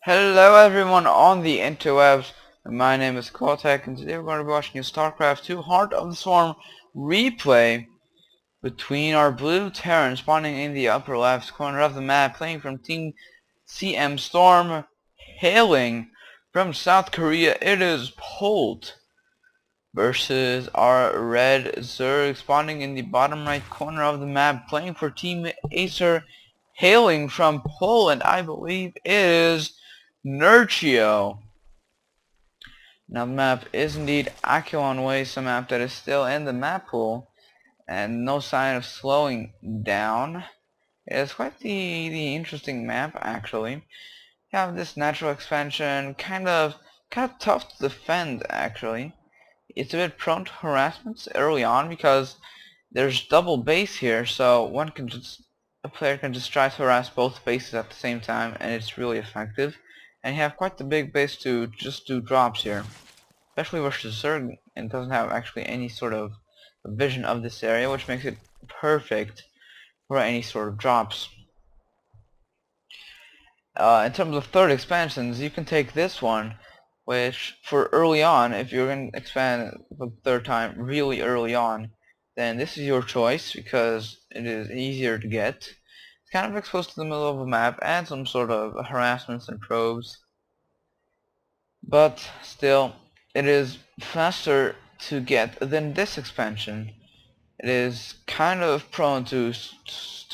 Hello everyone on the interwebs. My name is Cortec and today we're going to be watching a Starcraft 2 Heart of the Swarm replay between our blue Terran spawning in the upper left corner of the map, playing from Team CM Storm, hailing from South Korea. It is Polt versus our red Zerg spawning in the bottom right corner of the map, playing for Team Acer, hailing from Poland. I believe it is Nerchio. Now the map is indeed Akilon Waste, a map that is still in the map pool and no sign of slowing down. It's quite the interesting map actually. You have this natural expansion, kind of tough to defend actually. It's a bit prone to harassments early on because there's double base here, so a player can just try to harass both bases at the same time, and it's really effective. And you have quite the big base to just do drops here, especially versus Zerg, and doesn't have actually any sort of vision of this area, which makes it perfect for any sort of drops. In terms of third expansions, you can take this one, which for early on, if you're going to expand the third time really early on, then this is your choice because it is easier to get. It's kind of exposed to the middle of the map and some sort of harassments and probes, but still it is faster to get than this expansion. It is kind of prone to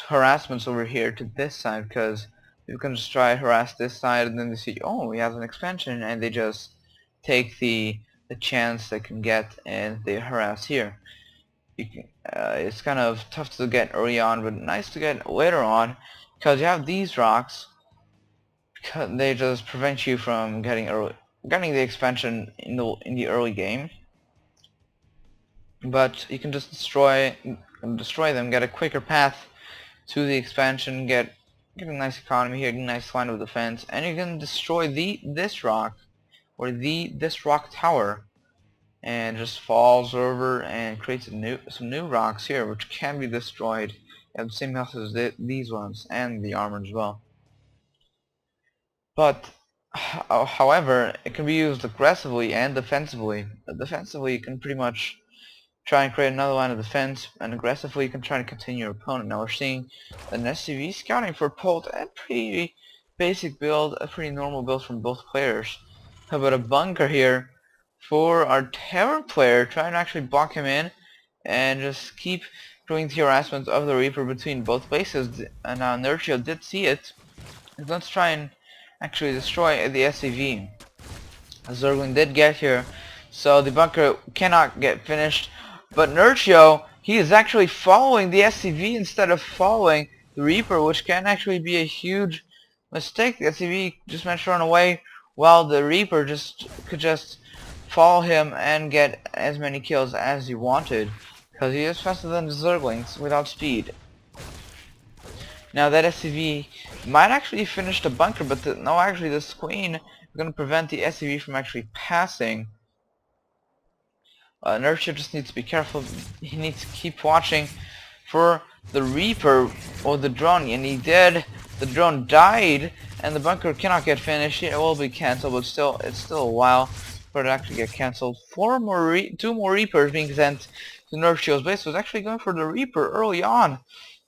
harassments over here to this side because you can just try to harass this side and then they see, oh, he has an expansion, and they just take the chance they can get and they harass here. It's kind of tough to get early on, but nice to get later on because you have these rocks. Because they just prevent you from getting the expansion in the early game. But you can just destroy them, get a quicker path to the expansion, get a nice economy here, get a nice line of defense, and you can destroy this rock or this rock tower, and just falls over and creates some new rocks here which can be destroyed. You have the same health as these ones and the armor as well. But however, it can be used aggressively and defensively. Defensively, you can pretty much try and create another line of defense, and aggressively you can try to continue your opponent. Now we're seeing an SCV scouting for Polt, a pretty basic build, a pretty normal build from both players. How about a bunker here for our Terran player, trying to actually block him in and just keep doing the harassment of the Reaper between both bases. And now Nerchio did see it. He's going to try and actually destroy the SCV. Zerglin did get here, so the bunker cannot get finished. But Nerchio, he is actually following the SCV instead of following the Reaper, which can actually be a huge mistake. The SCV just managed to run away while the Reaper could just follow him and get as many kills as he wanted, because he is faster than the Zerglings without speed. Now that SCV might actually finish the bunker, but no, actually this queen is going to prevent the SCV from actually passing. Nerchio just needs to be careful. He needs to keep watching for the Reaper or the drone, and he did. The drone died, and the bunker cannot get finished. It will be cancelled, but it's still a while for it to actually get cancelled. Two more Reapers being sent to Nerchio's base. Was actually going for the Reaper early on.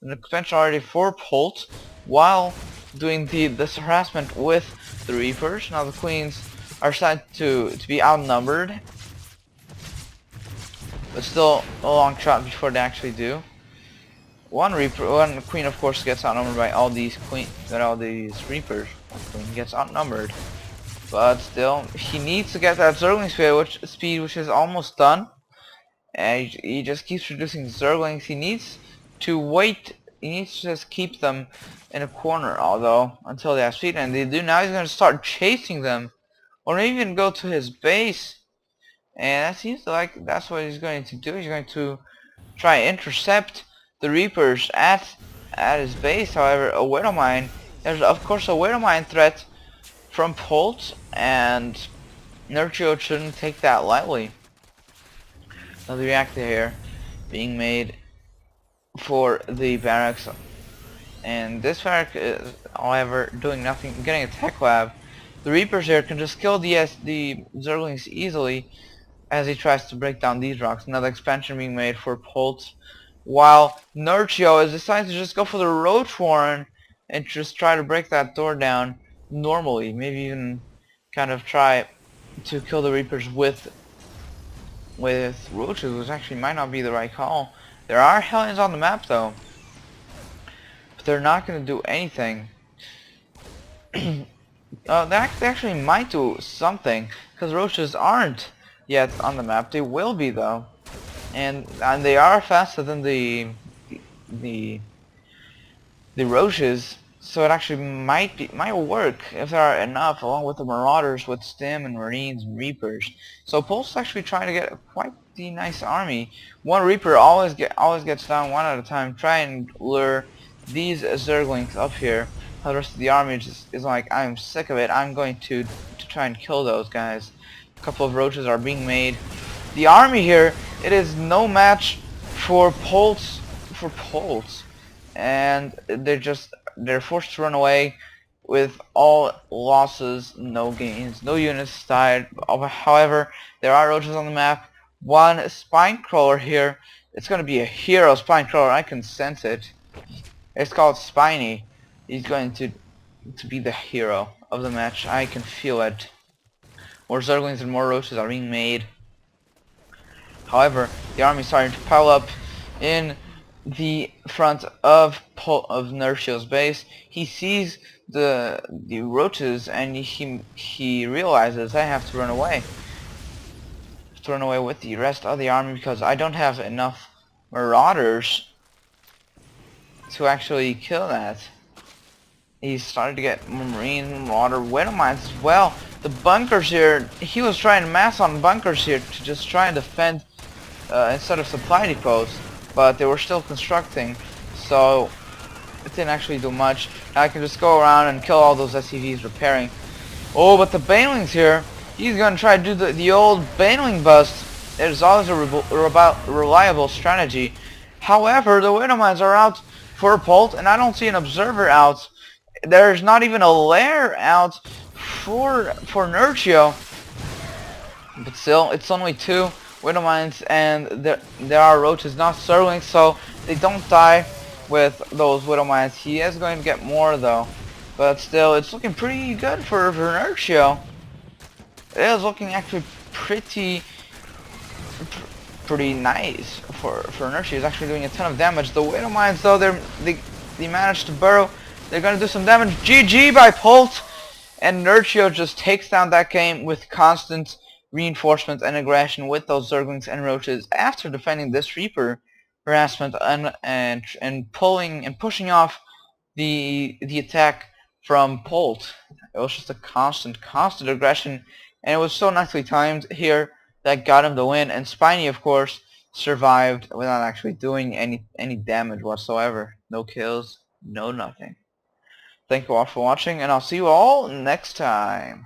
An expansion already for Polt while doing this harassment with the Reapers. Now the Queens are starting to be outnumbered, but still a long shot before they actually do. One Queen of course gets outnumbered by all these Reapers. One Queen gets outnumbered, but still he needs to get that Zergling speed, which is almost done, and he just keeps reducing Zerglings. He needs to wait. He needs to just keep them in a corner, although until they have speed, and they do. Now he's going to start chasing them, or maybe even go to his base, and that seems like that's what he's going to do. He's going to try and intercept the Reapers at his base. However, a Widow Mine, there's of course a Widow Mine threat from Polt, and Nerchio shouldn't take that lightly. Another reactor here being made for the barracks, and this barrack is, however, doing nothing, getting a tech lab, The Reapers here can just kill the Zerglings easily as he tries to break down these rocks. Another expansion being made for Polt, while Nerchio is deciding to just go for the Roach Warren and just try to break that door down normally. Maybe even kind of try to kill the Reapers with roaches, which actually might not be the right call. There are Hellions on the map though, but they're not going to do anything. They actually might do something, because roaches aren't yet on the map. They will be though, and they are faster than the roaches. So it actually might work if there are enough, along with the Marauders, with Stim and Marines and Reapers. So Polt's actually trying to get quite the nice army. One Reaper always gets down one at a time. Try and lure these Zerglings up here. The rest of the army just is like, I'm sick of it. I'm going to try and kill those guys. A couple of roaches are being made. The army here, it is no match for Polt, and they're forced to run away with all losses, no gains, no units died. However, there are roaches on the map. One spine crawler here. It's gonna be a hero spine crawler. I can sense it. It's called Spiny. He's going to be the hero of the match. I can feel it. More Zerglings and more roaches are being made. However, the army is starting to pile up in the front of Nerchio's base. He sees the roaches and he realizes, I have to run away. To run away with the rest of the army because I don't have enough Marauders to actually kill that. He started to get more Marines, Marauder, Widow Mines as well. The bunkers here, he was trying to mass on bunkers here to just try and defend instead of supply depots, but they were still constructing, so it didn't actually do much. Now I can just go around and kill all those SCVs repairing. Oh, but the Banelings here, he's gonna try to do the old Baneling bust. It is always a reliable strategy. However, the Widow Mines are out for Polt, and I don't see an observer out. There's not even a lair out for Nerchio. But still, it's only 2 Widow Mines, and there are roaches, not Zerglings, so they don't die with those Widow Mines. He is going to get more though. But still, it's looking pretty good for Nerchio. It is looking actually pretty nice for Nerchio. He's actually doing a ton of damage. The Widow Mines though, they managed to burrow. They're gonna do some damage. GG by Polt, and Nerchio just takes down that game with constant reinforcement and aggression with those Zerglings and roaches after defending this Reaper harassment and pulling and pushing off the attack from Polt. It was just a constant aggression, and it was so nicely timed here that got him the win. And Spiny, of course, survived without actually doing any damage whatsoever. No kills, no nothing. Thank you all for watching, and I'll see you all next time.